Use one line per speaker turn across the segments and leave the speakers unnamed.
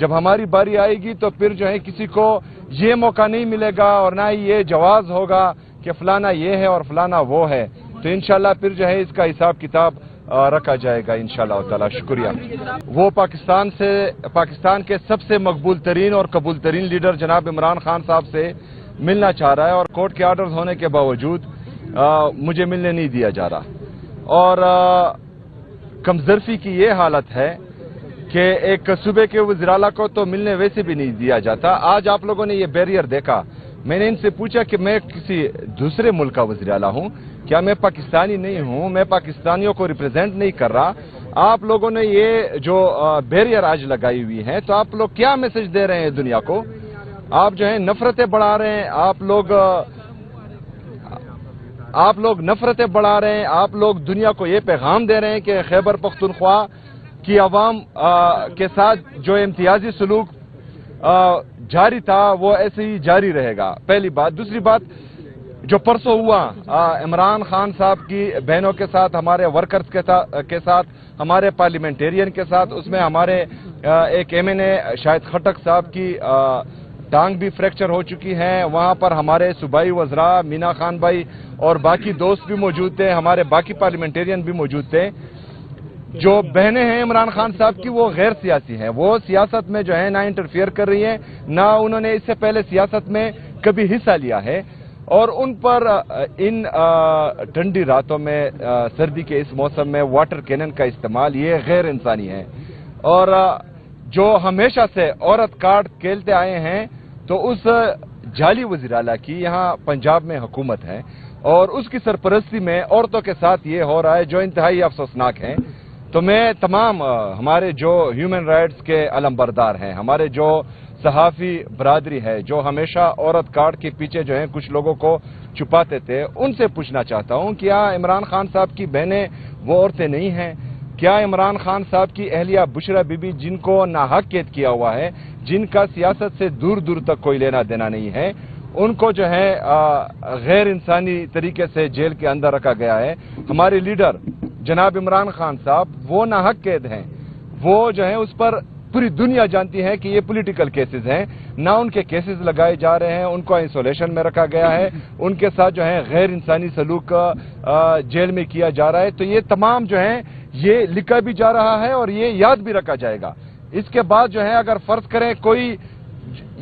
جب ہماری باری آئے گی تو پھر جو ہے کسی کو یہ موقع نہیں ملے گا اور نہ ہی یہ جواز ہوگا کہ فلانا یہ ہے اور فلانا وہ ہے. تو انشاءاللہ پھر جو ہے اس کا حساب کتاب رکھا جائے گا انشاءاللہ تعالی. شکریہ. وہ پاکستان کے سب سے مقبول ترین اور قبول ترین لیڈر جناب عمران خان صاحب سے ملنا چاہ رہا ہے اور کورٹ کے آرڈرز ہونے کے باوجود مجھے ملنے نہیں دیا جا رہا. اور کمزرفی کی یہ حالت ہے کہ ایک صوبے کے وزیر اعلیٰ کو تو ملنے ویسے بھی نہیں دیا جاتا. آج آپ لوگوں نے یہ بیریئر دیکھا. میں نے ان سے پوچھا کہ میں کسی دوسرے ملک کا وزیر اعلیٰ ہوں کیا؟ میں پاکستانی نہیں ہوں؟ میں پاکستانیوں کو ریپرزینٹ نہیں کر رہا؟ آپ لوگوں نے یہ جو بیریئر آج لگائی ہوئی ہے تو آپ لوگ کیا میسج دے رہے ہیں دنیا کو؟ آپ جو ہے نفرتیں بڑھا رہے ہیں. آپ لوگ نفرتیں بڑھا رہے ہیں. آپ لوگ دنیا کو یہ پیغام دے رہے ہیں کہ خیبر پختونخوا کی عوام کے ساتھ جو امتیازی سلوک جاری تھا وہ ایسے ہی جاری رہے گا. پہلی بات. دوسری بات جو پرسوں ہوا عمران خان صاحب کی بہنوں کے ساتھ، ہمارے ورکرز کے ساتھ، ہمارے پارلیمنٹیرین کے ساتھ، اس میں ہمارے ایک ایم این اے شاہد خٹک صاحب کی ٹانگ بھی فریکچر ہو چکی ہے. وہاں پر ہمارے صوبائی وزراء مینا خان بھائی اور باقی دوست بھی موجود تھے، ہمارے باقی پارلیمنٹیرین بھی موجود تھے. جو بہنیں ہیں عمران خان صاحب کی وہ غیر سیاسی ہیں. وہ سیاست میں جو ہے نہ انٹرفیئر کر رہی ہیں، نہ انہوں نے اس سے پہلے سیاست میں کبھی حصہ لیا ہے. اور ان پر ان ٹھنڈی راتوں میں، سردی کے اس موسم میں واٹر کینن کا استعمال یہ غیر انسانی ہے. اور جو ہمیشہ سے عورت کارڈ کھیلتے آئے ہیں تو اس جعلی وزیر اعلیٰ کی یہاں پنجاب میں حکومت ہے اور اس کی سرپرستی میں عورتوں کے ساتھ یہ ہو رہا ہے جو انتہائی افسوسناک ہے. تو میں تمام ہمارے جو ہیومن رائٹس کے علمبردار ہیں، ہمارے جو صحافی برادری ہے جو ہمیشہ عورت کارڈ کے پیچھے جو ہیں کچھ لوگوں کو چھپاتے تھے، ان سے پوچھنا چاہتا ہوں کیا عمران خان صاحب کی بہنیں وہ عورتیں نہیں ہیں؟ کیا عمران خان صاحب کی اہلیہ بشرا بی بی جن کو ناحق قید کیا ہوا ہے، جن کا سیاست سے دور دور تک کوئی لینا دینا نہیں ہے، ان کو جو ہے غیر انسانی طریقے سے جیل کے اندر رکھا گیا ہے؟ ہمارے لیڈر جناب عمران خان صاحب وہ ناحق قید ہیں. وہ جو ہے اس پر پوری دنیا جانتی ہے کہ یہ پولیٹیکل کیسز ہیں. نہ ان کے کیسز لگائے جا رہے ہیں، ان کو آئسولیشن میں رکھا گیا ہے، ان کے ساتھ جو ہے غیر انسانی سلوک جیل میں کیا جا رہا ہے. تو یہ تمام جو ہے یہ لکھا بھی جا رہا ہے اور یہ یاد بھی رکھا جائے گا. اس کے بعد جو ہے اگر فرض کریں کوئی،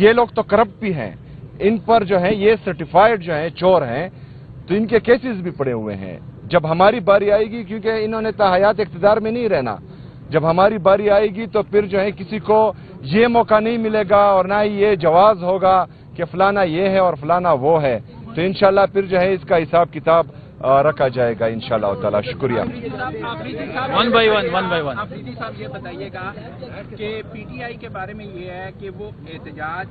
یہ لوگ تو کرپٹ بھی ہیں، ان پر جو ہے یہ سرٹیفائیڈ جو ہیں چور ہیں، تو ان کے کیسز بھی پڑے ہوئے ہیں. جب ہماری باری آئے گی، کیونکہ انہوں نے تاحیات اقتدار میں نہیں رہنا، جب ہماری باری آئے گی تو پھر جو ہے کسی کو یہ موقع نہیں ملے گا اور نہ ہی یہ جواز ہوگا کہ فلانا یہ ہے اور فلانا وہ ہے. تو انشاءاللہ پھر جو ہے اس کا حساب کتاب رکھا جائے گا انشاءاللہ تعالی. شکریہ.
One by one.
آفریدی صاحب یہ بتائیے گا کہ پی ٹی آئی کے بارے میں یہ ہے کہ وہ احتجاج،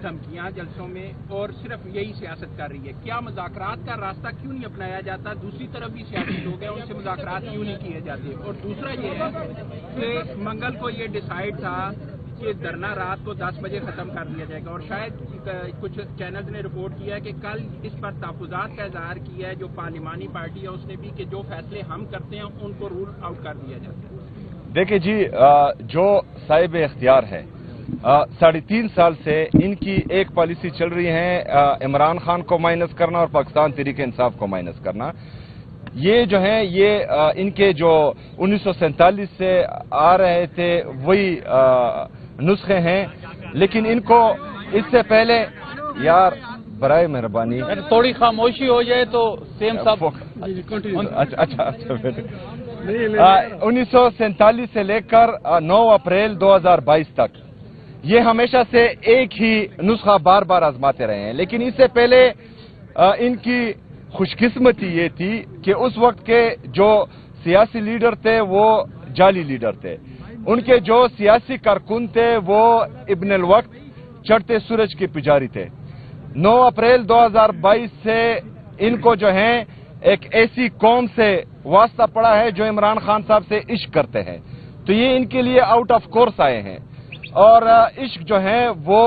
دھمکیاں جلسوں میں اور صرف یہی سیاست کر رہی ہے. کیا مذاکرات کا راستہ کیوں نہیں اپنایا جاتا؟ دوسری طرف بھی سیاسی لوگ ہیں، ان سے مذاکرات کیوں نہیں کیے جاتے؟ اور دوسرا یہ ہے کہ منگل کو یہ ڈیسائیڈ تھا کہ دھرنا رات کو 10 بجے ختم کر دیا جائے گا، اور شاید کچھ چینلز نے رپورٹ کیا ہے کہ کل اس پر تحفظات کا اظہار کیا ہے جو پارلیمانی پارٹی ہے اس نے بھی، کہ جو فیصلے ہم کرتے ہیں ان کو رول آؤٹ کر دیا جاتا ہے.
دیکھیں جی، جو صاحب اختیار ہے 3.5 سال سے ان کی ایک پالیسی چل رہی ہے عمران خان کو مائنس کرنا اور پاکستان تحریک انصاف کو مائنس کرنا. یہ جو ہے یہ ان کے جو 1947 سے آ رہے تھے وہی نسخے ہیں، لیکن ان کو اس سے پہلے یار برائے مہربانی
تھوڑی خاموشی ہو جائے تو سیم صاحب.
اچھا 1947 سے لے کر 9 اپریل 2022 تک یہ ہمیشہ سے ایک ہی نسخہ بار بار آزماتے رہے ہیں. لیکن اس سے پہلے ان کی خوش قسمتی یہ تھی کہ اس وقت کے جو سیاسی لیڈر تھے وہ جعلی لیڈر تھے. ان کے جو سیاسی کارکن تھے وہ ابن الوقت چڑھتے سورج کے پجاری تھے. 9 اپریل 2022 سے ان کو جو ہے ایک ایسی قوم سے واسطہ پڑا ہے جو عمران خان صاحب سے عشق کرتے ہیں. تو یہ ان کے لیے آؤٹ آف کورس آئے ہیں. اور عشق جو ہے وہ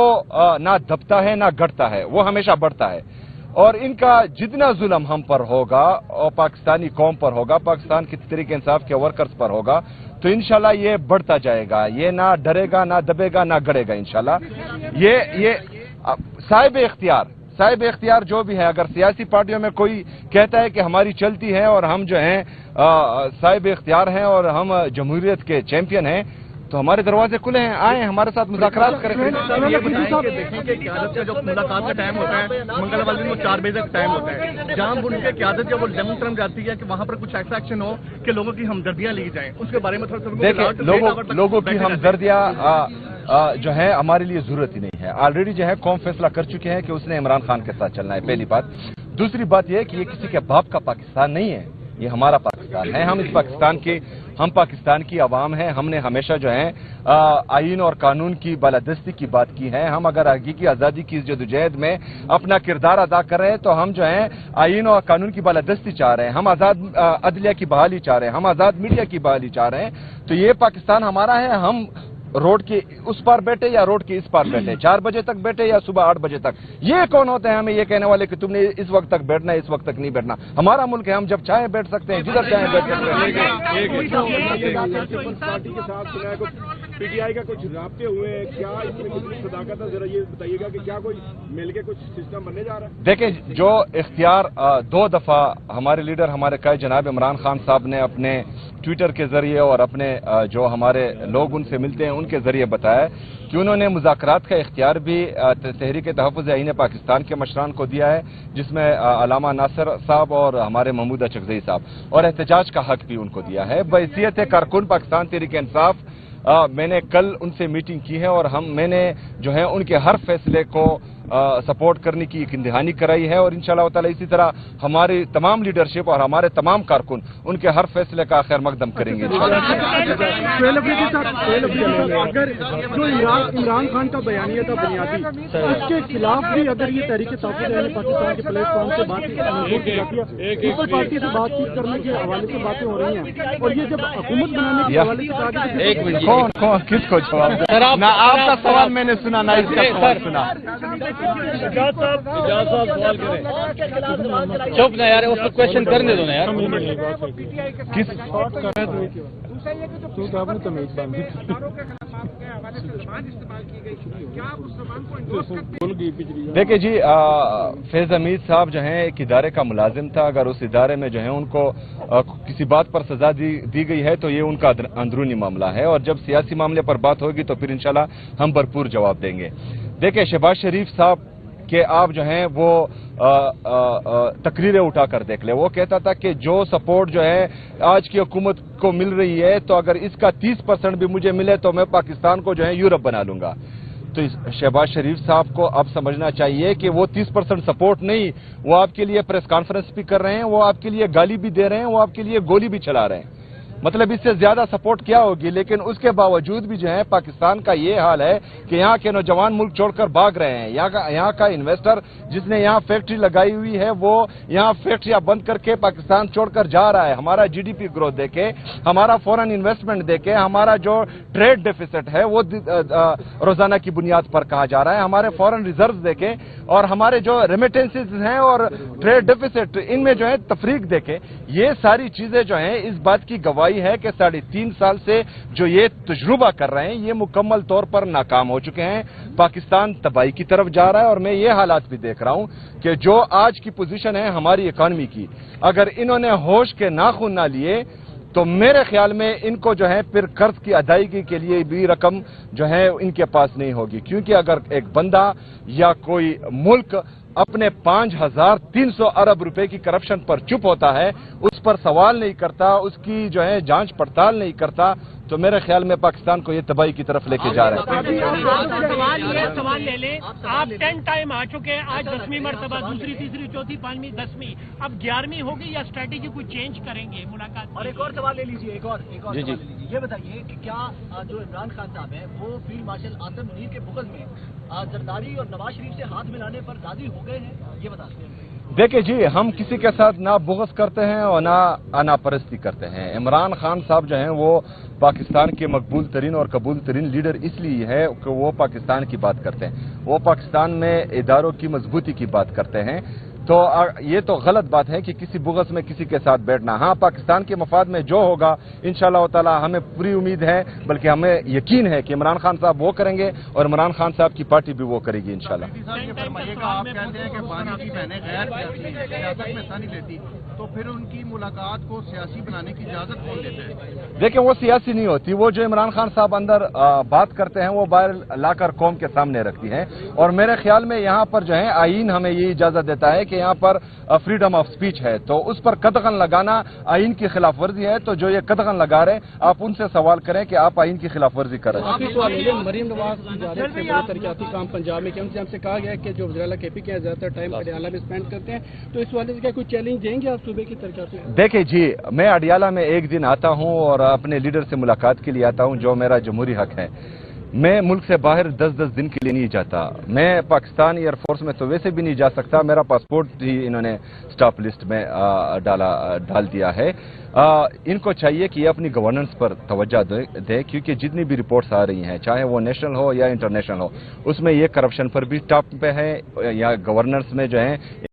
نہ دبتا ہے نہ گھٹتا ہے، وہ ہمیشہ بڑھتا ہے. اور ان کا جتنا ظلم ہم پر ہوگا اور پاکستانی قوم پر ہوگا، پاکستان کی تحریک انصاف کے ورکرز پر ہوگا، تو انشاءاللہ یہ بڑھتا جائے گا، یہ نہ ڈرے گا، نہ دبے گا، نہ گڑے گا انشاءاللہ۔ یہ صاحب اختیار جو بھی ہے، اگر سیاسی پارٹیوں میں کوئی کہتا ہے کہ ہماری چلتی ہے اور ہم جو ہیں صاحب اختیار ہیں اور ہم جمہوریت کے چیمپئن ہیں، تو ہمارے دروازے کھلے ہیں، آئیں ہمارے ساتھ مذاکرات کریں۔
دیکھیں کہ قیادت کا جو ملاقات کا ٹائم ہوتا ہے منگل والے دن وہ 4 بجے تک ٹائم ہوتا ہے، جہاں ان کی قیادت جب وہ ڈیمو ٹرم جاتی ہے کہ وہاں پر کچھ ایسا ایکشن ہو کہ لوگوں کی ہمدردیاں لی جائیں، اس کے بارے میں تھوڑا
دیکھیں لوگوں کی ہمدردیاں جو ہے ہمارے لیے ضرورت ہی نہیں ہے، آلریڈی جو ہے قوم فیصلہ کر چکے ہیں کہ اس نے عمران خان کے ساتھ چلنا ہے، پہلی بات۔ دوسری بات یہ ہے کہ یہ کسی کے باپ کا پاکستان نہیں ہے، یہ ہمارا پاکستان ہے، ہم پاکستان کی عوام ہیں، ہم نے ہمیشہ جو ہے آئین اور قانون کی بالادستی کی بات کی ہے۔ ہم اگر حقیقی آزادی کی جدوجہد میں اپنا کردار ادا کر رہے ہیں تو ہم جو ہے آئین اور قانون کی بالادستی چاہ رہے ہیں، ہم آزاد عدلیہ کی بحالی چاہ رہے ہیں، ہم آزاد میڈیا کی بحالی چاہ رہے ہیں، تو یہ پاکستان ہمارا ہے۔ ہم روڈ کے اس پار بیٹھے یا روڈ کے اس پار بیٹھے، 4 بجے تک بیٹھے یا صبح 8 بجے تک، یہ کون ہوتے ہیں ہمیں یہ کہنے والے کہ تم نے اس وقت تک بیٹھنا ہے، اس وقت تک نہیں بیٹھنا؟ ہمارا ملک ہے، ہم جب چاہیں بیٹھ سکتے ہیں، جدھر چاہیں بیٹھ سکتے ہیں۔
پارٹی کے ساتھ پی ٹی آئی کا کچھ رابطے ہوئے ہیں کیا؟ اس میں کتنی صداقت ہے، ذرا یہ بتائیے گا کہ کیا کوئی مل کے کچھ سسٹم بننے جا رہا ہے؟
دیکھیں، جو اختیار 2 دفعہ ہمارے لیڈر ہمارے قائد جناب عمران خان صاحب نے اپنے ٹویٹر کے ذریعے اور اپنے جو ہمارے لوگ ان سے ملتے ہیں ان کے ذریعے بتایا کہ انہوں نے مذاکرات کا اختیار بھی تحریک تحفظ آئین پاکستان کے مشران کو دیا ہے، جس میں علامہ ناصر صاحب اور ہمارے محمود اچکزئی صاحب، اور احتجاج کا حق بھی ان کو دیا ہے۔ بحیثیت کارکن پاکستان تحریک انصاف میں نے کل ان سے میٹنگ کی ہے اور میں نے جو ہے ان کے ہر فیصلے کو سپورٹ کرنے کی ایک دہانی کرائی ہے، اور انشاءاللہ تعالی اسی طرح ہماری تمام لیڈرشپ اور ہمارے تمام کارکن ان کے ہر فیصلے کا خیر مقدم کریں گے انشاءاللہ۔
اگر جو عمران خان کا بیانیہ تھا بنیادی، اس کے خلاف بھی اگر یہ تحریک تحفظ پاکستان کے پلیٹ فارم سے بات کی جاتی ہے، پیپل پارٹی سے بات چیت کرنے کے حوالے سے باتیں ہو رہی ہیں، اور یہ جب حکومت بنانے کے حوالے سے
کون کس کو جواب دے؟ نہ آپ کا سوال میں نے سنا، نہ اس کا سوال سنا۔
چپ نہ یار، اس کو کوشچن کرنے دو نا یار۔
کس دیکھیں جی، فیض حمید صاحب جو ہیں ایک ادارے کا ملازم تھا، اگر اس ادارے میں جو ہے ان کو کسی بات پر سزا دی گئی ہے تو یہ ان کا اندرونی معاملہ ہے، اور جب سیاسی معاملے پر بات ہوگی تو پھر انشاءاللہ ہم بھرپور جواب دیں گے۔ دیکھیں، شہباز شریف صاحب کہ آپ جو ہیں وہ تقریریں اٹھا کر دیکھ لیں، وہ کہتا تھا کہ جو سپورٹ جو ہے آج کی حکومت کو مل رہی ہے تو اگر اس کا 30% بھی مجھے ملے تو میں پاکستان کو جو ہے یورپ بنا لوں گا۔ تو شہباز شریف صاحب کو اب سمجھنا چاہیے کہ وہ 30% سپورٹ نہیں، وہ آپ کے لیے پریس کانفرنس بھی کر رہے ہیں، وہ آپ کے لیے گالی بھی دے رہے ہیں، وہ آپ کے لیے گولی بھی چلا رہے ہیں۔ مطلب اس سے زیادہ سپورٹ کیا ہوگی؟ لیکن اس کے باوجود بھی جو ہے پاکستان کا یہ حال ہے کہ یہاں کے نوجوان ملک چھوڑ کر بھاگ رہے ہیں۔ یہاں کا انویسٹر جس نے یہاں فیکٹری لگائی ہوئی ہے وہ یہاں فیکٹریاں بند کر کے پاکستان چھوڑ کر جا رہا ہے۔ ہمارا جی ڈی پی گروتھ دیکھے، ہمارا فورن انویسٹمنٹ دیکھے، ہمارا جو ٹریڈ ڈیفیسٹ ہے وہ روزانہ کی بنیاد پر کہا جا رہا ہے، ہمارے فورن ریزروز دیکھیں اور ہمارے جو ریمیٹنسز ہیں اور ٹریڈ ڈیفیسٹ ان میں جو ہے تفریق دیکھیں، یہ ساری چیزیں جو ہیں اس بات کی گواہی ہے کہ 3.5 سال سے جو یہ تجربہ کر رہے ہیں یہ مکمل طور پر ناکام ہو چکے ہیں۔ پاکستان تباہی کی طرف جا رہا ہے، اور میں یہ حالات بھی دیکھ رہا ہوں کہ جو آج کی پوزیشن ہے ہماری اکانومی کی، اگر انہوں نے ہوش کے ناخن نہ لیے تو میرے خیال میں ان کو جو ہے پھر قرض کی ادائیگی کے لیے بھی رقم جو ہے ان کے پاس نہیں ہوگی، کیونکہ اگر ایک بندہ یا کوئی ملک اپنے 5,300 ارب روپے کی کرپشن پر چپ ہوتا ہے، اس پر سوال نہیں کرتا، اس کی جو ہے جانچ پڑتال نہیں کرتا، تو میرے خیال میں پاکستان کو یہ تباہی کی طرف لے کے جا رہے ہیں۔
سوال لے لیں، آپ 10 ٹائم آ چکے ہیں، آج 10ویں مرتبہ، دوسری تیسری چوتھی 5ویں 10ویں، اب 11ویں ہوگی یا اسٹریٹجی کو چینج کریں گے ملاقات؟
اور ایک اور سوال لے لیجیے، ایک اور یہ بتائیے کہ کیا جو عمران خان صاحب ہیں وہ فیلڈ مارشل آصم منیر کے بغض میں زرداری اور نواز شریف سے ہاتھ ملانے پر راضی ہو گئے ہیں؟ یہ بتا دیں۔
دیکھیں جی، ہم کسی کے ساتھ نہ بغض کرتے ہیں اور نہ آنا پرستی کرتے ہیں۔ عمران خان صاحب جو ہیں وہ پاکستان کے مقبول ترین اور قبول ترین لیڈر اس لیے ہے کہ وہ پاکستان کی بات کرتے ہیں، وہ پاکستان میں اداروں کی مضبوطی کی بات کرتے ہیں۔ تو یہ تو غلط بات ہے کہ کسی بغض میں کسی کے ساتھ بیٹھنا. ہاں پاکستان کے مفاد میں جو ہوگا انشاءاللہ تعالی ہمیں پوری امید ہے, بلکہ ہمیں یقین ہے کہ عمران خان صاحب وہ کریں گے اور عمران خان صاحب کی پارٹی بھی وہ کرے گی انشاءاللہ.
آپ کہتے ہیں کہ بانی کی بہنیں غیر سیاست میں حصہ نہیں لیتی, تو پھر ان کی ملاقات کو سیاسی بنانے کی اجازت کون دیتا ہے؟
دیکھیں وہ سیاسی نہیں ہوتی, وہ جو عمران خان صاحب اندر بات کرتے ہیں وہ باہر لا کر قوم کے سامنے رکھتی ہیں. اور میرے خیال میں یہاں پر جو ہے آئین ہمیں یہ اجازت دیتا ہے کہ یہاں پر فریڈم آف سپیچ ہے, تو اس پر قدغن لگانا آئین کی خلاف ورزی ہے. تو جو یہ قدغن لگا رہے ہیں آپ ان سے سوال کریں کہ آپ آئین کی خلاف ورزی کر رہے ہیں.
مریم نواز ترقیاتی کام پنجاب میں ہم سے کہا گیا ہے کہ جو وزیر اعلیٰ کے پی کے زیادہ تر ٹائم اڈیالہ میں اسپینڈ کرتے ہیں, تو اس والے سے کیا کوئی چیلنج دیں گے آپ صوبے کی ترقیاتی؟
دیکھیں جی, میں اڈیالہ میں ایک دن آتا ہوں اور اپنے لیڈر سے ملاقات کے لیے آتا ہوں, جو میرا جمہوری حق ہے. میں ملک سے باہر 10 دن کے لیے نہیں جاتا. میں پاکستان ایئر فورس میں تو ویسے بھی نہیں جا سکتا, میرا پاسپورٹ ہی انہوں نے سٹاپ لسٹ میں ڈال دیا ہے. ان کو چاہیے کہ یہ اپنی گورننس پر توجہ دے, کیونکہ جتنی بھی رپورٹس آ رہی ہیں چاہے وہ نیشنل ہو یا انٹرنیشنل ہو, اس میں یہ کرپشن پر بھی ٹاپ پہ ہے یا گورننس میں جو ہے